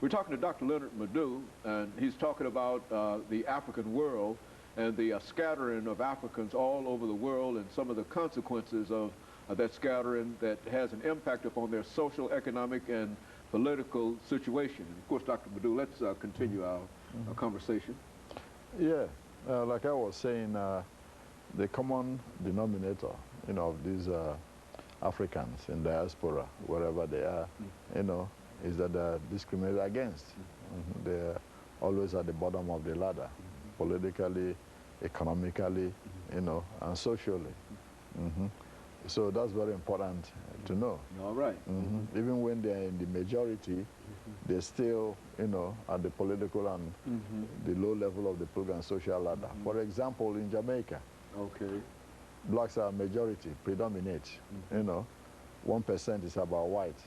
We're talking to Dr. Leonard Madu, and he's talking about the African world and the scattering of Africans all over the world and some of the consequences of that scattering that has an impact upon their social, economic, and political situation. And of course, Dr. Madu, let's continue our conversation. Yeah, like I was saying, the common denominator, of these Africans in diaspora, wherever they are, is that they're discriminated against. They're always at the bottom of the ladder, politically, economically, and socially. So that's very important to know. All right. Even when they're in the majority, they're still, at the political and the low level of the political and social ladder. For example, in Jamaica, blacks are majority, predominate. 1% is about white,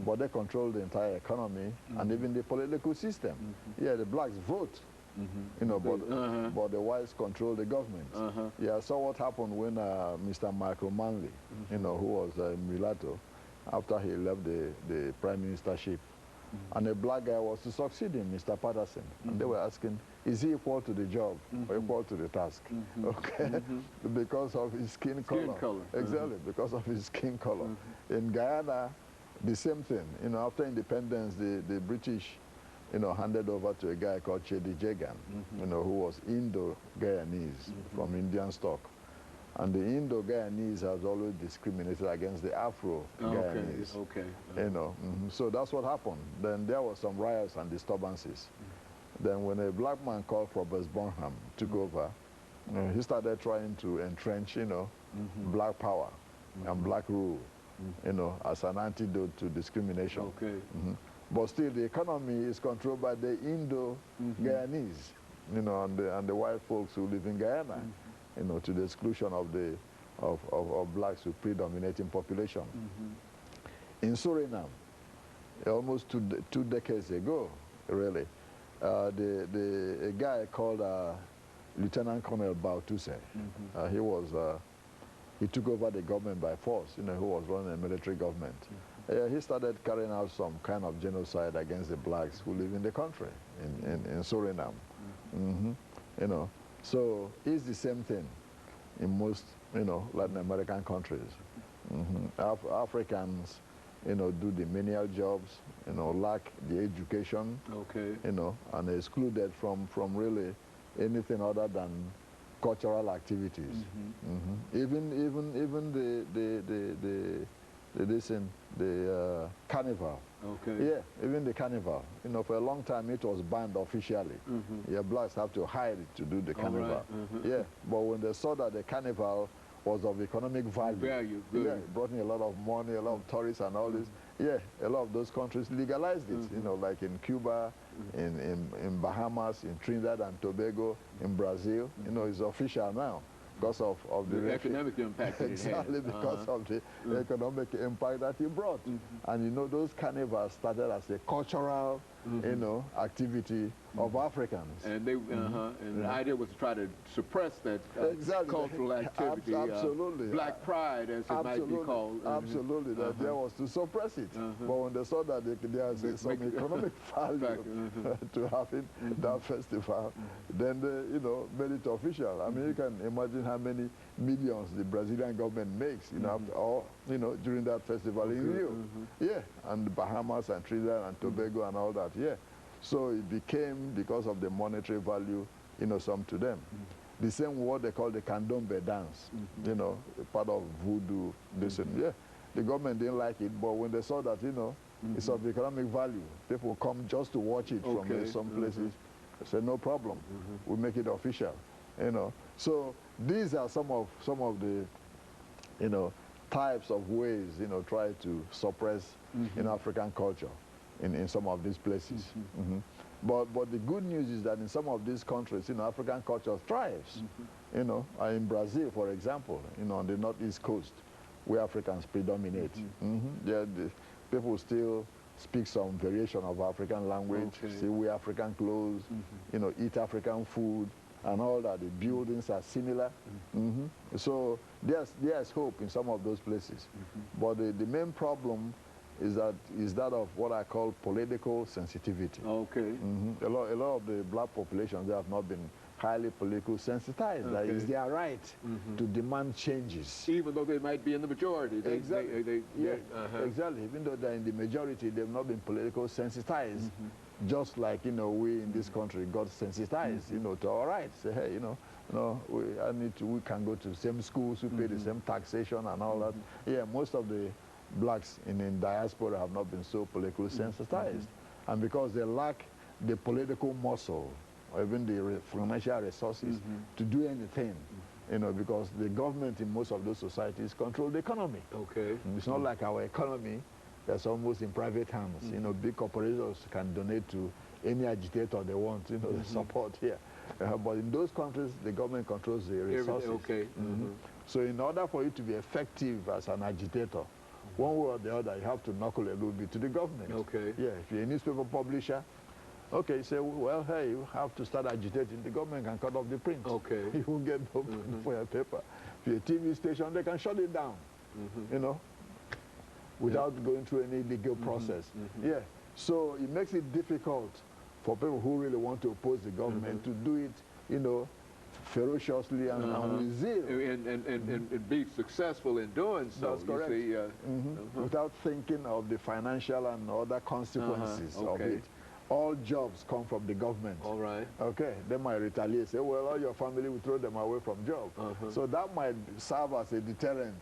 but they control the entire economy and even the political system. Yeah, the blacks vote, but the whites control the government. Yeah, I saw what happened when Mr. Michael Manley, who was a mulatto, after he left the prime ministership, and a black guy was to succeed him, Mr. Patterson. And they were asking, is he equal to the job or equal to the task? Okay, because of his skin color. Exactly, because of his skin color. In Guyana, the same thing. After independence, the British, handed over to a guy called Chedi Jagan, who was Indo-Guyanese from Indian stock. And the Indo-Guyanese has always discriminated against the Afro-Guyanese. So that's what happened. Then there were some riots and disturbances. Then when a black man called Robert Bonham took over, he started trying to entrench, black power and black rule, as an antidote to discrimination. But still, the economy is controlled by the Indo-Guyanese, and the white folks who live in Guyana. To the exclusion of the blacks who predominate in population. In Suriname, almost two decades ago, really, a guy called Lieutenant Colonel Bautuse, he took over the government by force, who was running a military government. He started carrying out some kind of genocide against the blacks who live in the country, in Suriname. So it's the same thing in most, Latin American countries. Africans, do the menial jobs, lack the education, and excluded from really anything other than cultural activities. Even the carnival. Yeah, even the carnival. For a long time it was banned officially. Yeah, blacks have to hide to do the carnival. Yeah, but when they saw that the carnival was of economic value, yeah, it brought in a lot of money, a lot of tourists and all this. Yeah, a lot of those countries legalized it. Like in Cuba, in Bahamas, in Trinidad and Tobago, in Brazil. It's official now. Because of the economic impact that exactly, it had. because of the economic impact that it brought. And those carnivals started as a cultural, activity of Africans. And they, and the idea was to try to suppress that cultural activity. Absolutely. Black pride, as it might be called. Absolutely. The idea was to suppress it. But when they saw that there's some economic value to having that festival, then they, made it official. I mean, you can imagine how many millions the Brazilian government makes, after all, during that festival in Rio. Yeah, and the Bahamas and Trinidad and Tobago and all that. Yeah. So it became, because of the monetary value, some to them. The same what they call the candombe dance, part of voodoo, yeah. The government didn't like it, but when they saw that, it's of economic value, people come just to watch it from some places. They said, no problem, we'll make it official, So these are some of the, types of ways, try to suppress in African culture in some of these places. But the good news is that in some of these countries, African culture thrives. In Brazil, for example, on the northeast coast, where Africans predominate. Yeah, people still speak some variation of African language, still wear African clothes, eat African food, and all that. The buildings are similar. So there's hope in some of those places. But the main problem is that of what I call political sensitivity. Okay. A lot of the black populations, they have not been highly politically sensitized. Okay. That is their right to demand changes. Even though they might be in the majority. Exactly. Exactly. Even though they're in the majority, they've not been politically sensitized. Just like, we in this country got sensitized, to our rights. Say, hey, we can go to the same schools, we pay the same taxation and all that. Yeah, most of the blacks in diaspora have not been so politically sensitized. And because they lack the political muscle, or even the financial resources to do anything, because the government in most of those societies control the economy. Okay. It's not like our economy that's almost in private hands. Big corporations can donate to any agitator they want, the support here. But in those countries, the government controls the resources. Okay. So in order for you to be effective as an agitator, one way or the other, you have to knuckle a little bit to the government. Okay. Yeah, if you're a newspaper publisher, okay, say, well, hey, you have to start agitating. The government can cut off the print. Okay. You won't get no print for your paper. If you're a TV station, they can shut it down, without going through any legal process. Yeah, so it makes it difficult for people who really want to oppose the government to do it, ferociously and with zeal. And be successful in doing so. That's correct. You see, without thinking of the financial and other consequences of Okay. it. All jobs come from the government. All right. Okay, they might retaliate, say, well, all your family will throw them away from job. So that might serve as a deterrent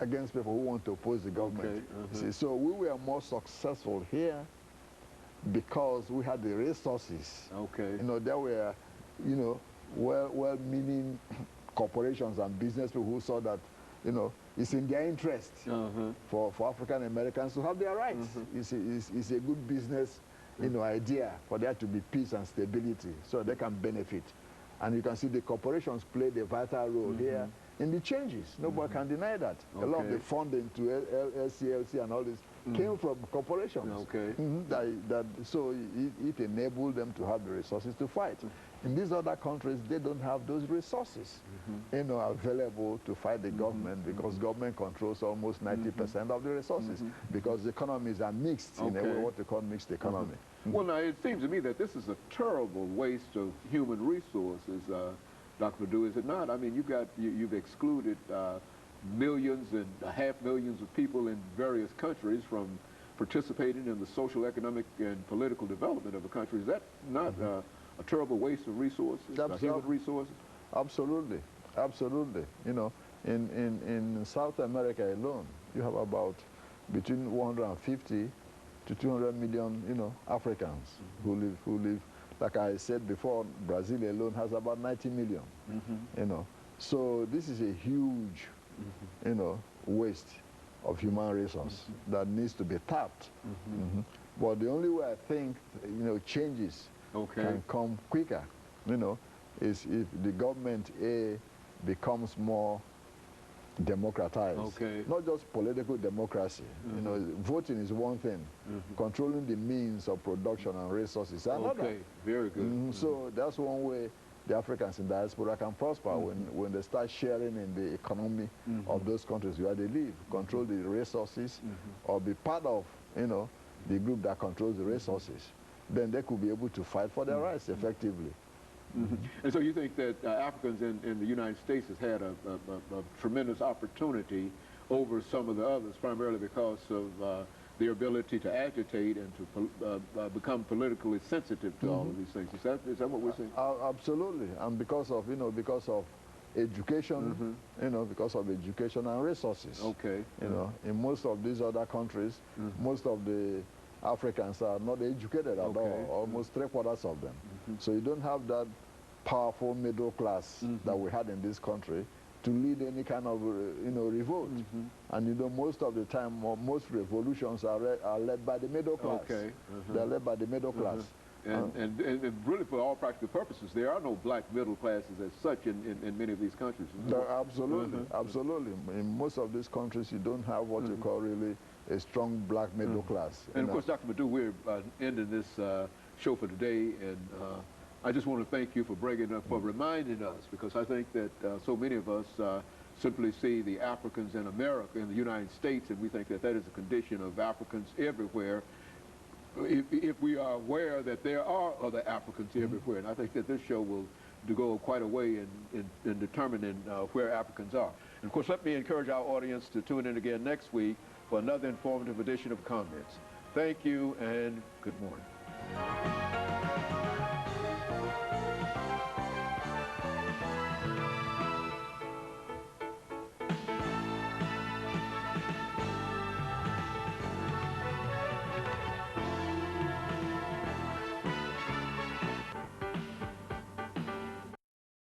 against people who want to oppose the government. See, so we were more successful here because we had the resources. Okay. There were, well-meaning corporations and business people who saw that, it's in their interest for African Americans to have their rights. It's a good business idea for there to be peace and stability so they can benefit. And you can see the corporations played a vital role here in the changes. Nobody can deny that. A lot of the funding to LCLC and all this came from corporations. Okay. So it enabled them to have the resources to fight. In these other countries, they don't have those resources available to fight the government because government controls almost 90% of the resources because the economies are mixed in a way, what they call mixed economy. Well, now, it seems to me that this is a terrible waste of human resources, Dr. Madu, is it not? I mean, you've excluded millions and half millions of people in various countries from participating in the social, economic, and political development of a country. Is that not a terrible waste of resources, human resources? Absolutely, absolutely. In South America alone, you have about between 150 to 200 million, Africans who live. Like I said before, Brazil alone has about 90 million. So this is a huge, waste of human resource that needs to be tapped. But the only way I think, changes can come quicker, is if the government becomes more democratized. Not just political democracy. Voting is one thing. Controlling the means of production and resources is another. Very good. So that's one way the Africans in diaspora can prosper when they start sharing in the economy of those countries where they live, control the resources, or be part of, the group that controls the resources. Then they could be able to fight for their rights effectively. And so you think that Africans in the United States has had a tremendous opportunity over some of the others, primarily because of their ability to agitate and to become politically sensitive to all of these things. Is that what we're saying? Absolutely, and because of education, because of education and resources. In most of these other countries, most of the Africans are not educated at all, almost 3/4 of them. So you don't have that powerful middle class that we had in this country to lead any kind of revolt. And most of the time, most revolutions are led by the middle class. They're led by the middle class. And really, for all practical purposes, there are no black middle classes as such in many of these countries. Absolutely, absolutely. In most of these countries, you don't have what you call really a strong black middle class. And of course, Dr. Madu, we're ending this show for today, and I just want to thank you for reminding us, because I think that so many of us simply see the Africans in America, in the United States, and we think that that is a condition of Africans everywhere. If we are aware that there are other Africans everywhere, and I think that this show will go quite a way in determining where Africans are. And of course, let me encourage our audience to tune in again next week for another informative edition of Comments. Thank you and good morning.